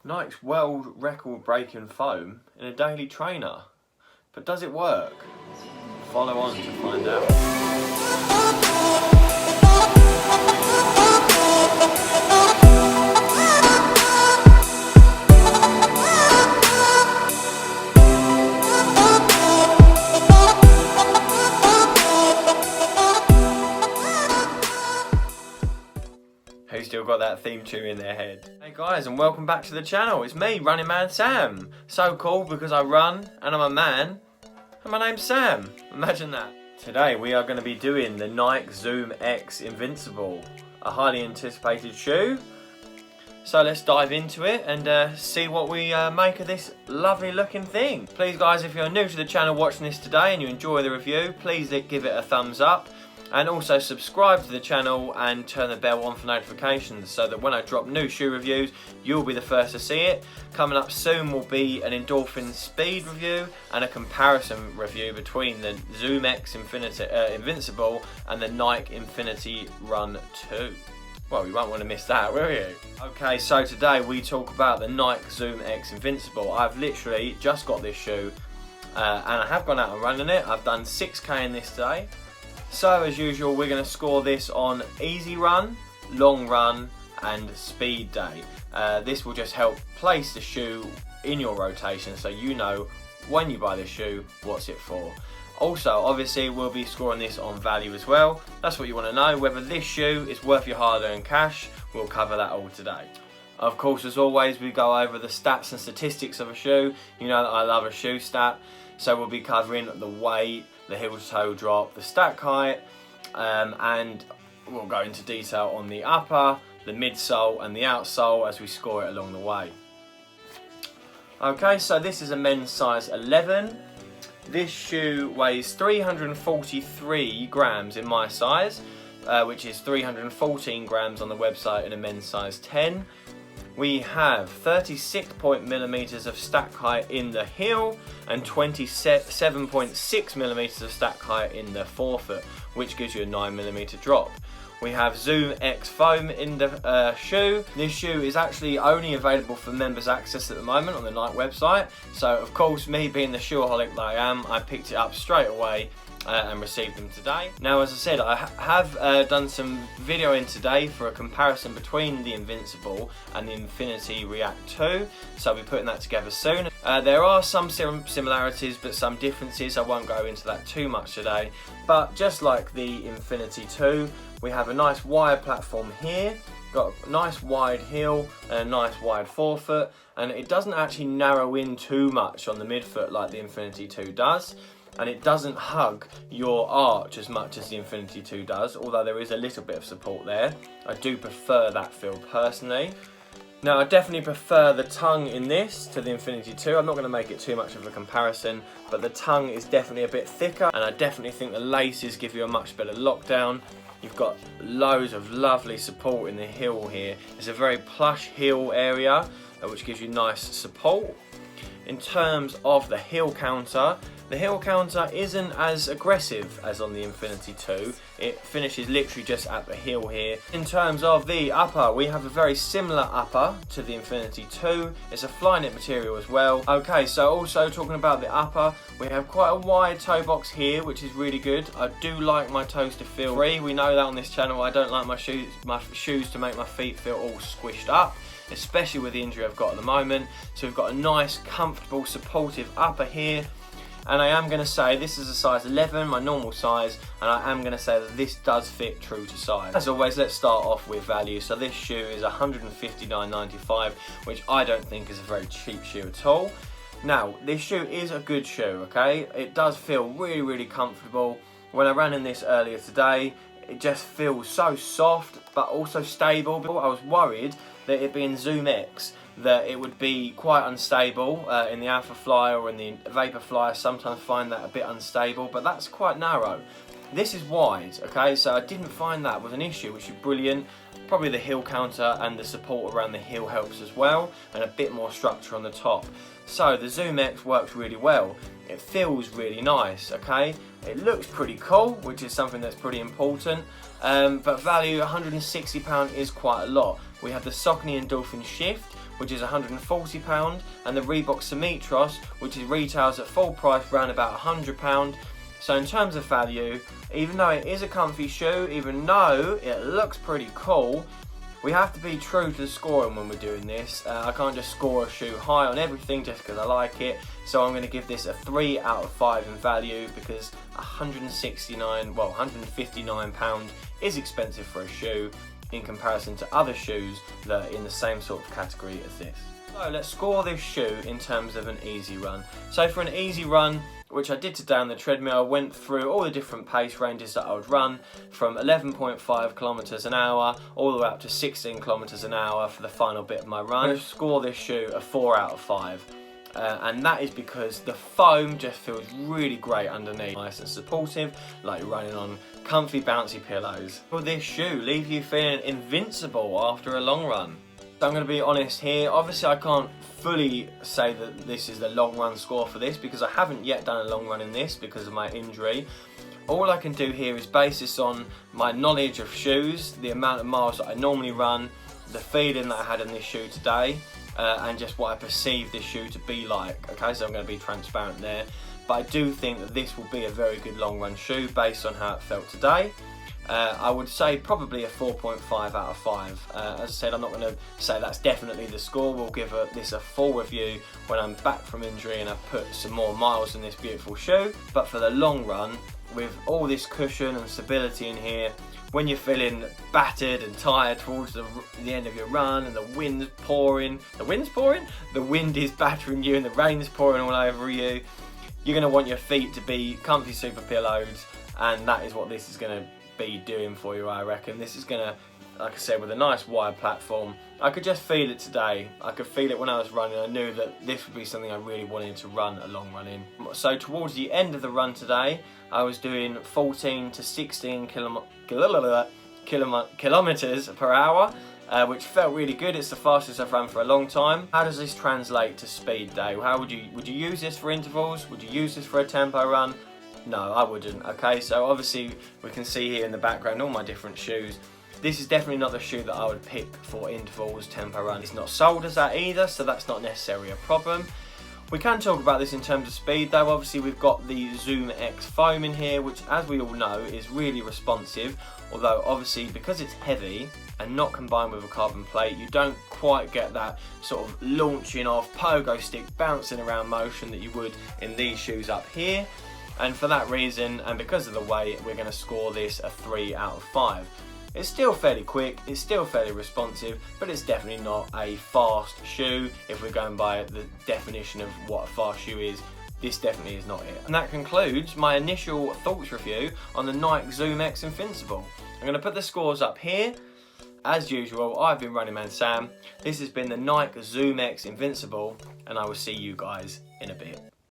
Nike's world record breaking foam in a daily trainer. But does it work? Follow on to find out. Who's still got that theme tune in their head? Hey guys, and welcome back to the channel. It's me, Runningman Sam. So cool because I run and I'm a man and my name's Sam. Imagine that. Today we are going to be doing the Nike ZoomX Invincible, a highly anticipated shoe. So let's dive into it and see what we make of this lovely looking thing. Please guys, if you're new to the channel watching this today and you enjoy the review, please give it a thumbs up. And also subscribe to the channel and turn the bell on for notifications so that when I drop new shoe reviews, you'll be the first to see it. Coming up soon will be an endorphin speed review and a comparison review between the ZoomX Invincible and the Nike Infinity Run 2. Well, you won't want to miss that, will you? Okay, so today we talk about the Nike ZoomX Invincible. I've literally just got this shoe and I have gone out and running it. I've done 6K in this today. So as usual, we're going to score this on easy run, long run and speed day. This will just help place the shoe in your rotation so you know when you buy this shoe what's it for. Also, obviously we'll be scoring this on value as well. That's what you want to know, whether this shoe is worth your hard-earned cash. We'll cover that all today. Of course, as always, we go over the stats and statistics of a shoe. You know that I love a shoe stat, so we'll be covering the weight, the heel to toe drop, the stack height, and we'll go into detail on the upper, the midsole and the outsole as we score it along the way. Okay, so this is a men's size 11. This shoe weighs 343 grams in my size, which is 314 grams on the website in a men's size 10. We have 36mm of stack height in the heel and 27.6mm of stack height in the forefoot, which gives you a 9mm drop. We have ZoomX foam in the shoe. This shoe is actually only available for members access at the moment on the Nike website. So of course, me being the shoeaholic that I am, I picked it up straight away and received them today. Now, as I said, I have done some videoing today for a comparison between the Invincible and the Infinity React 2, so I'll be putting that together soon. There are some similarities but some differences. I won't go into that too much today, but just like the Infinity 2, we have a nice wide platform here, got a nice wide heel and a nice wide forefoot, and it doesn't actually narrow in too much on the midfoot like the Infinity 2 does. And it doesn't hug your arch as much as the Infinity 2 does, although there is a little bit of support there. I do prefer that feel personally. Now, I definitely prefer the tongue in this to the Infinity 2. I'm not going to make it too much of a comparison, but the tongue is definitely a bit thicker, and I definitely think the laces give you a much better lockdown. You've got loads of lovely support in the heel here. It's a very plush heel area, which gives you nice support. In terms of the heel counter isn't as aggressive as on the Infinity 2. It finishes literally just at the heel here. In terms of the upper, we have a very similar upper to the Infinity 2. It's a fly knit material as well. Okay, so also talking about the upper, we have quite a wide toe box here, which is really good. I do like my toes to feel free. We know that on this channel. I don't like my shoes to make my feet feel all squished up, especially with the injury I've got at the moment. So we've got a nice, comfortable, supportive upper here. And I am going to say this is a size 11, my normal size, and I am going to say that this does fit true to size. As always, let's start off with value. So this shoe is $159.95, which I don't think is a very cheap shoe at all. Now, this shoe is a good shoe, okay? It does feel really, really comfortable. When I ran in this earlier today, it just feels so soft, but also stable. I was worried that it being ZoomX, that it would be quite unstable in the Alpha Fly or in the Vapor Fly. I sometimes find that a bit unstable, but that's quite narrow. This is wide, okay, so I didn't find that was an issue, which is brilliant. Probably the heel counter and the support around the heel helps as well, and a bit more structure on the top. So the ZoomX works really well. It feels really nice, okay? It looks pretty cool, which is something that's pretty important. But value, £160 is quite a lot. We have the Saucony Endorphin Shift, which is £140, and the Reebok Symmetros, which is retails at full price around about £100. So in terms of value, even though it is a comfy shoe, even though it looks pretty cool, we have to be true to the scoring when we're doing this. I can't just score a shoe high on everything just because I like it. So I'm going to give this a 3 out of 5 in value, because £159 is expensive for a shoe in comparison to other shoes that are in the same sort of category as this. So let's score this shoe in terms of an easy run. So for an easy run, which I did today on the treadmill, I went through all the different pace ranges that I would run, from 11.5 kilometers an hour all the way up to 16 kilometers an hour for the final bit of my run. I'm going to score this shoe a 4 out of 5. And that is because the foam just feels really great underneath. Nice and supportive, like you're running on comfy bouncy pillows. Will this shoe leave you feeling invincible after a long run? So I'm going to be honest here. Obviously I can't fully say that this is the long run score for this, because I haven't yet done a long run in this because of my injury. All I can do here is base this on my knowledge of shoes, the amount of miles that I normally run, the feeling that I had in this shoe today, and just what I perceive this shoe to be like. Okay, so I'm going to be transparent there. But I do think that this will be a very good long run shoe based on how it felt today. I would say probably a 4.5 out of 5. As I said, I'm not going to say that's definitely the score. We'll give this a full review when I'm back from injury and I've put some more miles in this beautiful shoe. But for the long run, with all this cushion and stability in here, when you're feeling battered and tired towards the end of your run and the wind's pouring, the wind is battering you and the rain's pouring all over you, you're going to want your feet to be comfy super pillows, and that is what this is going to be doing for you, I reckon. This is going to, like I said, with a nice wide platform. I could just feel it today. I could feel it when I was running. I knew that this would be something I really wanted to run a long run in. So towards the end of the run today, I was doing 14 to 16 kilometers per hour, which felt really good. It's the fastest I've run for a long time. How does this translate to speed, Dave? How would you use this for intervals? Would you use this for a tempo run? No, I wouldn't. Okay, so obviously we can see here in the background all my different shoes. This is definitely not the shoe that I would pick for intervals, tempo run. It's not sold as that either, so that's not necessarily a problem. We can talk about this in terms of speed though. Obviously we've got the ZoomX foam in here, which as we all know is really responsive, although obviously because it's heavy and not combined with a carbon plate, you don't quite get that sort of launching off pogo stick bouncing around motion that you would in these shoes up here. And for that reason, and because of the weight, we're going to score this a 3 out of 5. It's still fairly quick, it's still fairly responsive, but it's definitely not a fast shoe. If we're going by the definition of what a fast shoe is, this definitely is not it. And that concludes my initial thoughts review on the Nike ZoomX Invincible. I'm going to put the scores up here. As usual, I've been Runningman Sam. This has been the Nike ZoomX Invincible, and I will see you guys in a bit.